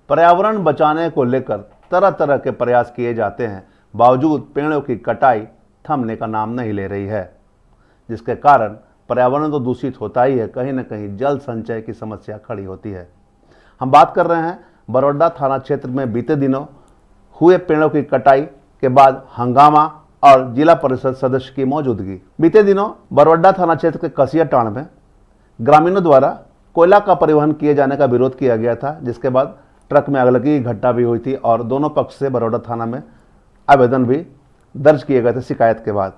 पर्यावरण बचाने को लेकर तरह तरह के प्रयास किए जाते हैं, बावजूद पेड़ों की कटाई थमने का नाम नहीं ले रही है, जिसके कारण पर्यावरण तो दूषित होता ही है, कहीं न कहीं जल संचय की समस्या खड़ी होती है। हम बात कर रहे हैं बरौडा थाना क्षेत्र में बीते दिनों हुए पेड़ों की कटाई के बाद हंगामा और जिला परिषद सदस्य की मौजूदगी। बीते दिनों बरौडा थाना क्षेत्र के कसियाटांड़ में ग्रामीणों द्वारा कोयला का परिवहन किए जाने का विरोध किया गया था, जिसके बाद ट्रक में आगलगी की घटना भी हुई थी और दोनों पक्ष से बरौडा थाना में आवेदन भी दर्ज किए गए थे शिकायत के बाद।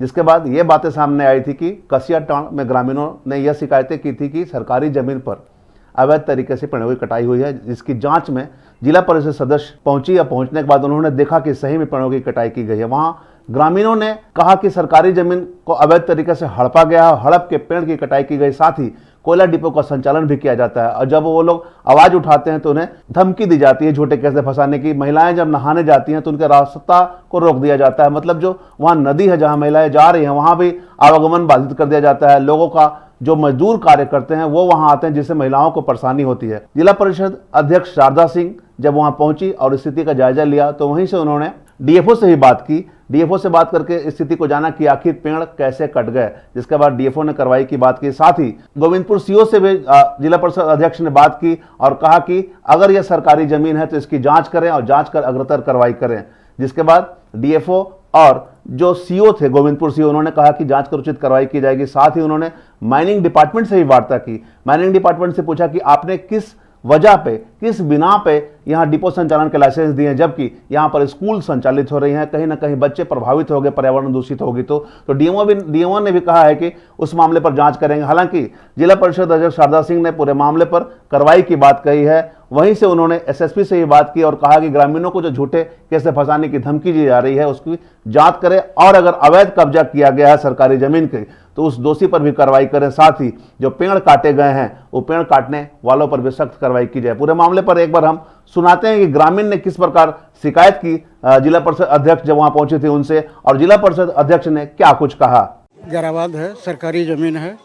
जिसके बाद ये बातें सामने आई थी कि कसियाटांड़ में ग्रामीणों ने यह शिकायतें की थी कि सरकारी जमीन पर अवैध तरीके से पेड़ों की कटाई हुई है, जिसकी जांच में जिला परिषद सदस्य पहुंची या पहुंचने के बाद उन्होंने देखा कि सही में पेड़ों की कटाई की गई है। वहां ग्रामीणों ने कहा कि सरकारी जमीन को अवैध तरीके से हड़पा गया, हड़प के पेड़ की कटाई की गई, साथ ही कोयला डिपो का संचालन भी किया जाता है और जब वो लोग आवाज उठाते हैं तो उन्हें धमकी दी जाती है झूठे केस से फंसाने की। महिलाएं जब नहाने जाती हैं तो उनके रास्ता को रोक दिया जाता है, मतलब जो वहां नदी है जहां महिलाएं जा रही हैं वहां भी आवागमन बाधित कर दिया जाता है। लोगों का जो मजदूर कार्य करते हैं वो वहां आते हैं, जिससे महिलाओं को परेशानी होती है। जिला परिषद अध्यक्ष शारदा सिंह जब वहां पहुंची और स्थिति का जायजा लिया तो वहीं से उन्होंने डीएफओ से भी बात की। डीएफओ से बात करके स्थिति को जाना कि आखिर पेड़ कैसे कट गए, जिसके बाद डीएफओ ने कार्रवाई की बात की। साथ ही गोविंदपुर सीओ से भी जिला परिषद अध्यक्ष ने बात की और कहा कि अगर यह सरकारी जमीन है तो इसकी जांच करें और जांच कर अग्रतर कार्रवाई करें। जिसके बाद डीएफओ और जो सीओ थे गोविंदपुर सीओ, उन्होंने कहा कि जांच कर उचित कार्रवाई की जाएगी। साथ ही उन्होंने माइनिंग डिपार्टमेंट से भी वार्ता की। माइनिंग डिपार्टमेंट से पूछा कि आपने किस वजह पे, किस बिना पे यहाँ डिपो संचालन के लाइसेंस दिए हैं, जबकि यहाँ पर स्कूल संचालित हो रही हैं, कहीं ना कहीं बच्चे प्रभावित हो गए, पर्यावरण दूषित होगी। तो डीएमओ ने भी कहा है कि उस मामले पर जांच करेंगे। हालांकि जिला परिषद अध्यक्ष शारदा सिंह ने पूरे मामले पर कार्रवाई की बात कही है। वहीं से उन्होंने एसएसपी से भी बात की और कहा कि ग्रामीणों को जो झूठे केस से फंसाने की धमकी दी जा रही है उसकी जांच करें और अगर अवैध कब्जा किया गया है सरकारी जमीन की तो उस दोषी पर भी कार्रवाई करें। साथ ही जो पेड़ काटे गए हैं वो पेड़ काटने वालों पर भी सख्त कार्रवाई की जाए। पूरे मामले पर एक बार हम सुनाते हैं कि ग्रामीण ने किस प्रकार शिकायत की जिला परिषद अध्यक्ष जब वहां पहुंचे थे उनसे, और जिला परिषद अध्यक्ष ने क्या कुछ कहा। गराबाद है, सरकारी जमीन है,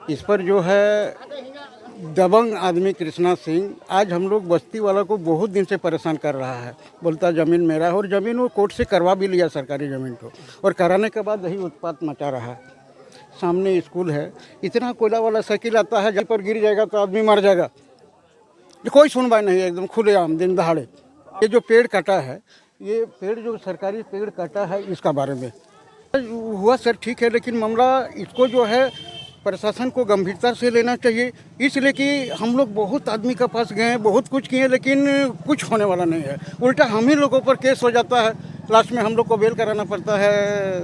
इस पर जो है दबंग आदमी कृष्णा सिंह आज हम लोग बस्ती वाला को बहुत दिन से परेशान कर रहा है। बोलता ज़मीन मेरा है और ज़मीन वो कोर्ट से करवा भी लिया सरकारी ज़मीन को, और कराने के बाद यही उत्पात मचा रहा है। सामने स्कूल है, इतना कोयला वाला साइकिल आता है जहाँ पर गिर जाएगा तो आदमी मर जाएगा, कोई सुनवाई नहीं है, एकदम खुलेआम दिन दहाड़े। ये जो पेड़ काटा है, ये पेड़ जो सरकारी पेड़ काटा है इसका बारे में हुआ सर ठीक है, लेकिन मामला इसको जो है प्रशासन को गंभीरता से लेना चाहिए। इसलिए कि हम लोग बहुत आदमी के पास गए हैं, बहुत कुछ किए, लेकिन कुछ होने वाला नहीं है। उल्टा हम ही लोगों पर केस हो जाता है, लास्ट में हम लोग को बेल कराना पड़ता है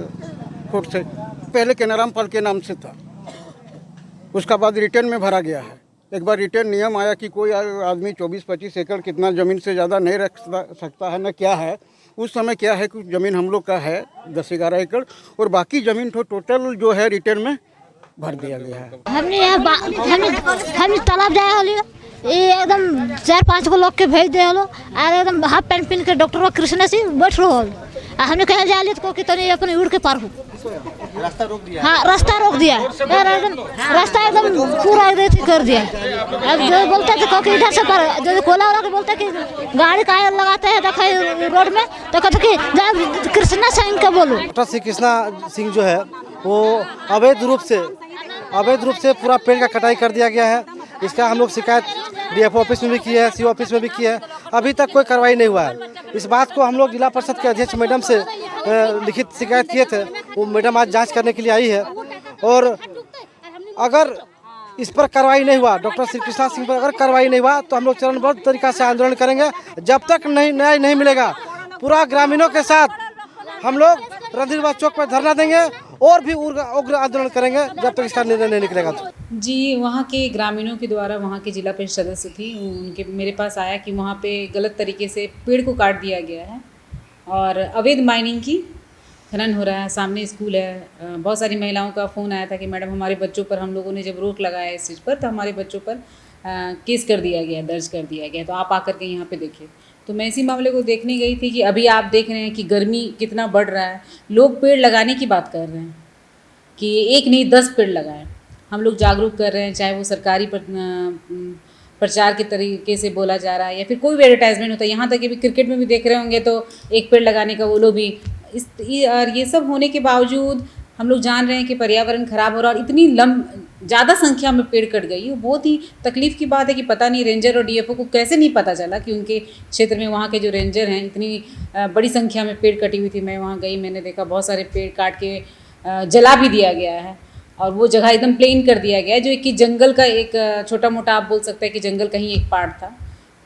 कोर्ट से। पहले केनाराम पाल के नाम से था, उसका बाद रिटर्न में भरा गया है। एक बार रिटर्न नियम आया कि कोई आदमी 24-25 एकड़ कितना ज़मीन से ज़्यादा नहीं रख सकता है न क्या है। उस समय क्या है कुछ ज़मीन हम लोग का है 10-11 एकड़ और बाकी ज़मीन तो टोटल जो है रिटर्न में भर दिया गया है। हमने हमने तालाब जाए होली ये एकदम 4-5 को लोग के भेज दे होलो और एकदम हाफ पैंट पहन के डॉक्टर कृष्ण सिंह बैठ रहो। हमने कहा जाए तो कि तनी अपने उड़ के पार हो, रास्ता रोक दिया। हाँ रास्ता रोक दिया, एकदम रास्ता एकदम पूरा एकदम कर दिया। अब जो बोलते थे कि इधर से पर जो कोला वाला के बोलते कि गाड़ी का लगाते हैं देखा रोड में तो कहते कि कृष्णा सिंह का बोलो। डॉक्टर कृष्णा सिंह जो है वो अवैध रूप से पूरा पेड़ का कटाई कर दिया गया है। इसका हम लोग शिकायत डीएफओ ऑफिस में भी की है, सीओ ऑफिस में भी की है, अभी तक कोई कार्रवाई नहीं हुआ है। इस बात को हम लोग जिला परिषद के अध्यक्ष मैडम से लिखित शिकायत किए थे, वो मैडम आज जांच करने के लिए आई है। और अगर इस पर कार्रवाई नहीं हुआ, डॉक्टर श्री कृष्णा सिंह पर अगर कार्रवाई नहीं हुआ तो हम लोग चरणबद्ध तरीका से आंदोलन करेंगे। जब तक न्याय नहीं मिलेगा पूरा ग्रामीणों के साथ हम लोग रणधीरवाद चौक पर धरना देंगे और भी उग्र आंदोलन करेंगे जब तक इसका निर्णय नहीं निकलेगा। जी, वहाँ के ग्रामीणों के द्वारा वहाँ के जिला परिषद सदस्य थी, उनके मेरे पास आया कि वहाँ पे गलत तरीके से पेड़ को काट दिया गया है और अवैध माइनिंग की खनन हो रहा है। सामने स्कूल है। बहुत सारी महिलाओं का फ़ोन आया था कि मैडम हमारे बच्चों पर, हम लोगों ने जब रोक लगाया इस चीज़ पर तो हमारे बच्चों पर केस कर दिया गया, दर्ज कर दिया गया, तो आप आकर के यहाँ पे देखिए। तो मैं इसी मामले को देखने गई थी कि अभी आप देख रहे हैं कि गर्मी कितना बढ़ रहा है। लोग पेड़ लगाने की बात कर रहे हैं कि 1 नहीं 10 पेड़ लगाएं। हम लोग जागरूक कर रहे हैं, चाहे वो सरकारी प्रचार के तरीके से बोला जा रहा है, या फिर कोई भी एडवर्टाइजमेंट होता है, यहाँ तक कि भी क्रिकेट में भी देख रहे होंगे तो एक पेड़ लगाने का वो लोग भी और ये सब होने के बावजूद हम लोग जान रहे हैं कि पर्यावरण खराब हो रहा है और इतनी ज़्यादा संख्या में पेड़ कट गई। वो बहुत ही तकलीफ़ की बात है कि पता नहीं रेंजर और डीएफओ को कैसे नहीं पता चला कि उनके क्षेत्र में वहाँ के जो रेंजर हैं इतनी बड़ी संख्या में पेड़ कटी हुई थी। मैं वहाँ गई, मैंने देखा बहुत सारे पेड़ काट के जला भी दिया गया है और वो जगह एकदम प्लेन कर दिया गया है, जो कि जंगल का एक छोटा मोटा आप बोल सकते हैं कि जंगल का ही एक पार्ट था।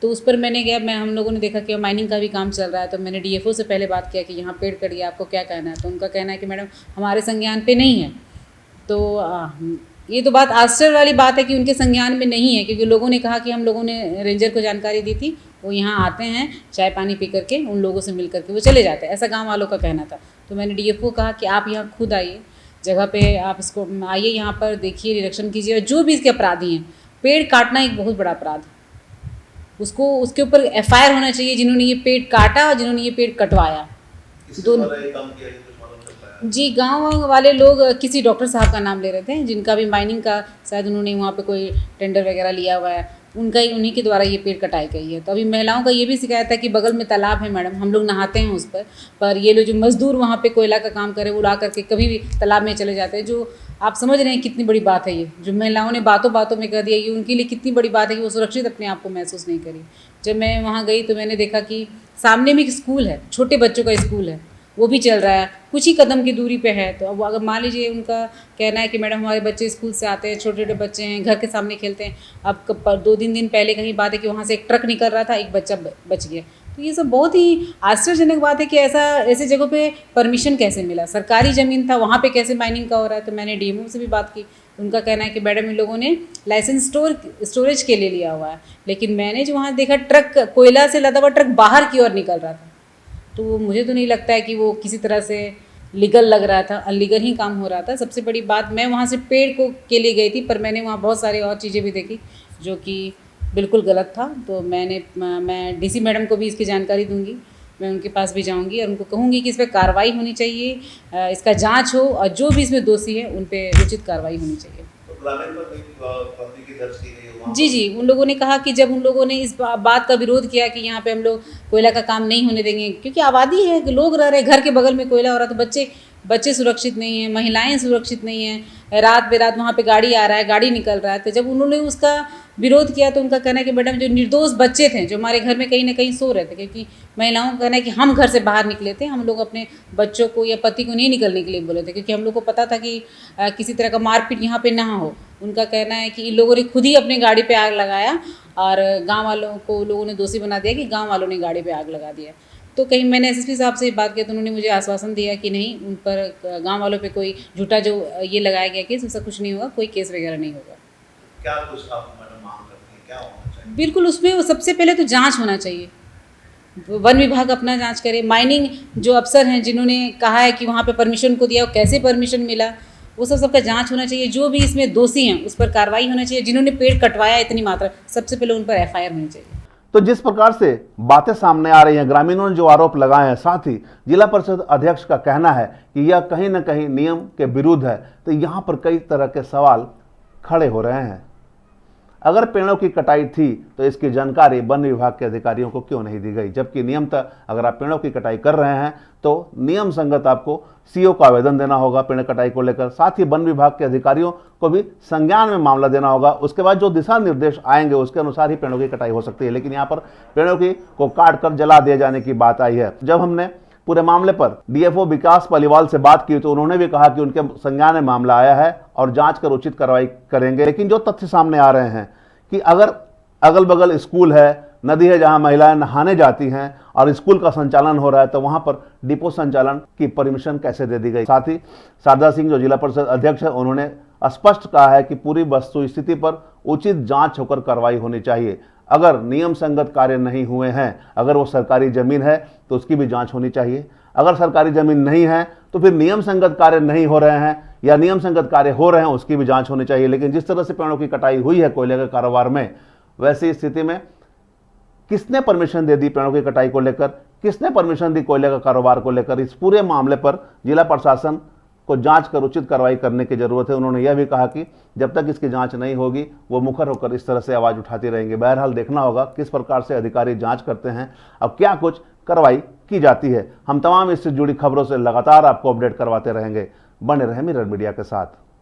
तो उस पर मैंने गया, हम लोगों ने देखा कि माइनिंग का भी काम चल रहा है, तो मैंने डीएफओ से पहले बात किया कि यहाँ पेड़ कट गया, आपको क्या कहना है। तो उनका कहना है कि मैडम हमारे संज्ञान पे नहीं है। तो ये तो बात आश्चर्य वाली बात है कि उनके संज्ञान में नहीं है, क्योंकि लोगों ने कहा कि हम लोगों ने रेंजर को जानकारी दी थी, वो यहाँ आते हैं चाय पानी पी करके उन लोगों से मिल करके वो चले जाते हैं, ऐसा गाँव वालों का कहना था। तो मैंने डीएफओ को कहा कि आप यहाँ खुद आइए जगह पे, आप इसको आइए यहाँ पर देखिए, निरीक्षण कीजिए और जो भी इसके अपराधी हैं, पेड़ काटना एक बहुत बड़ा अपराध है, उसको उसके ऊपर एफआईआर होना चाहिए जिन्होंने ये पेड़ काटा और जिन्होंने ये पेड़ कटवाया। दोनों जी, गांव वाले लोग किसी डॉक्टर साहब का नाम ले रहे थे, जिनका भी माइनिंग का शायद उन्होंने वहाँ पे कोई टेंडर वगैरह लिया हुआ है, उनका ही उन्हीं के द्वारा ये पेड़ कटाई गई है। तो अभी महिलाओं का ये भी शिकायत है कि बगल में तालाब है मैडम, हम लोग नहाते हैं उस पर ये लोग जो मजदूर वहाँ पे कोयला का काम करे वो ला करके कभी भी तालाब में चले जाते हैं। जो आप समझ रहे हैं कितनी बड़ी बात है ये, जो महिलाओं ने बातों बातों में कह दिया, ये उनके लिए कितनी बड़ी बात है कि वो सुरक्षित अपने आप को महसूस नहीं करी। जब मैं वहाँ गई तो मैंने देखा कि सामने में एक स्कूल है, छोटे बच्चों का स्कूल है, वो भी चल रहा है, कुछ ही कदम की दूरी पे है। तो अब अगर मान लीजिए उनका कहना है कि मैडम हमारे बच्चे स्कूल से आते हैं, छोटे छोटे बच्चे हैं, घर के सामने खेलते हैं। अब 2-3 दिन पहले कहीं बात है कि वहाँ से एक ट्रक निकल रहा था, एक बच्चा बच गया। तो ये सब बहुत ही आश्चर्यजनक बात है कि ऐसे जगहों पे परमिशन कैसे मिला, सरकारी ज़मीन था वहाँ पे कैसे माइनिंग का हो रहा है। तो मैंने डीएमओ से भी बात की, उनका कहना है कि मैडम इन लोगों ने लाइसेंस स्टोरेज के लिए लिया हुआ है, लेकिन मैंने जो वहाँ देखा ट्रक कोयला से लदा हुआ ट्रक बाहर की ओर निकल रहा था। तो मुझे तो नहीं लगता है कि वो किसी तरह से लीगल लग रहा था, अनलीगल ही काम हो रहा था। सबसे बड़ी बात, मैं वहाँ से पेड़ के लिए गई थी, पर मैंने वहाँ बहुत सारी और चीज़ें भी देखी जो कि बिल्कुल गलत था। तो मैं डीसी मैडम को भी इसकी जानकारी दूंगी, मैं उनके पास भी जाऊंगी और उनको कहूंगी कि इस पर कार्रवाई होनी चाहिए, इसका जांच हो और जो भी इसमें दोषी है उन पर उचित कार्रवाई होनी चाहिए। जी, उन लोगों ने कहा कि जब उन लोगों ने इस बात का विरोध किया कि यहाँ पे हम लोग कोयला का काम नहीं होने देंगे, क्योंकि आबादी है, लोग रह रहे, घर के बगल में कोयला हो रहा, तो बच्चे सुरक्षित नहीं हैं, महिलाएं सुरक्षित नहीं हैं, रात बेरात वहाँ पे गाड़ी आ रहा है, गाड़ी निकल रहा है। तो जब उन्होंने उसका विरोध किया तो उनका कहना है कि मैडम जो निर्दोष बच्चे थे जो हमारे घर में कहीं ना कहीं सो रहे थे, क्योंकि महिलाओं का कहना है कि हम घर से बाहर निकले थे, हम लोग अपने बच्चों को या पति को नहीं निकलने के लिए बोले थे, क्योंकि हम लोग को पता था कि किसी तरह का मारपीट यहाँ पे ना हो। उनका कहना है कि इन लोगों ने खुद ही अपने गाड़ी पे आग लगाया और गाँव वालों को लोगों ने दोषी बना दिया कि गाँव वालों ने गाड़ी पे आग लगा दिया। तो कहीं मैंने एसएसपी साहब से बात किया तो उन्होंने मुझे आश्वासन दिया कि नहीं, उन पर गांव वालों पे कोई झूठा जो ये लगाया गया केस, उसका कुछ नहीं होगा, कोई केस वगैरह नहीं होगा। क्या कुछ आप मैडम मांग करती हैं, क्या होना चाहिए? बिल्कुल, उसमें सबसे पहले तो जांच होना चाहिए, वन विभाग अपना जांच करे, माइनिंग जो अफसर हैं जिन्होंने कहा है कि वहाँ पे परमिशन को दिया, कैसे परमिशन मिला, वो सबका जांच होना चाहिए। जो भी इसमें दोषी हैं उस पर कार्रवाई होना चाहिए, जिन्होंने पेड़ कटवाया इतनी मात्रा, सबसे पहले उन पर एफआईआर होनी चाहिए। तो जिस प्रकार से बातें सामने आ रही हैं, ग्रामीणों ने जो आरोप लगाए हैं, साथ ही जिला परिषद अध्यक्ष का कहना है कि यह कहीं न कहीं नियम के विरुद्ध है, तो यहाँ पर कई तरह के सवाल खड़े हो रहे हैं। अगर पेड़ों की कटाई थी तो इसकी जानकारी वन विभाग के अधिकारियों को क्यों नहीं दी गई, जबकि नियमतः अगर आप पेड़ों की कटाई कर रहे हैं तो नियम संगत आपको सीओ को आवेदन देना होगा पेड़ कटाई को लेकर, साथ ही वन विभाग के अधिकारियों को भी संज्ञान में मामला देना होगा। उसके बाद जो दिशा निर्देश आएंगे उसके अनुसार ही पेड़ों की कटाई हो सकती है, लेकिन यहाँ पर पेड़ों को काट कर जला दिए जाने की बात आई है। जब हमने पूरे मामले पर डीएफओ विकास पलिवाल से बात की तो उन्होंने भी कहा कि उनके संज्ञान में मामला आया है और जांच कर उचित कार्रवाई करेंगे। लेकिन जो तथ्य सामने आ रहे हैं कि अगर अगल बगल स्कूल है, नदी है जहां महिलाएं नहाने जाती हैं और स्कूल का संचालन हो रहा है, तो वहां पर डिपो संचालन की परमिशन कैसे दे दी गई। साथ ही शारदा सिंह जो जिला परिषद अध्यक्ष है, उन्होंने स्पष्ट कहा है कि पूरी वस्तु स्थिति पर उचित जांच होकर कार्रवाई होनी चाहिए। अगर नियम संगत कार्य नहीं हुए हैं, अगर वो सरकारी जमीन है तो उसकी भी जांच होनी चाहिए। अगर सरकारी जमीन नहीं है तो फिर नियम संगत कार्य नहीं हो रहे हैं या नियम संगत कार्य हो रहे हैं, उसकी भी जांच होनी चाहिए। लेकिन जिस तरह से पेड़ों की कटाई हुई है कोयले के कारोबार में, वैसी स्थिति में किसने परमिशन दे दी पेड़ों की कटाई को लेकर, किसने परमिशन दी कोयले का कारोबार को लेकर, इस पूरे मामले पर जिला प्रशासन को जांच कर उचित कार्रवाई करने की जरूरत है। उन्होंने यह भी कहा कि जब तक इसकी जांच नहीं होगी वो मुखर होकर इस तरह से आवाज उठाती रहेंगे। बहरहाल देखना होगा किस प्रकार से अधिकारी जांच करते हैं, अब क्या कुछ कार्रवाई की जाती है। हम तमाम इससे जुड़ी खबरों से लगातार आपको अपडेट करवाते रहेंगे। बने रहें मिरर मीडिया के साथ।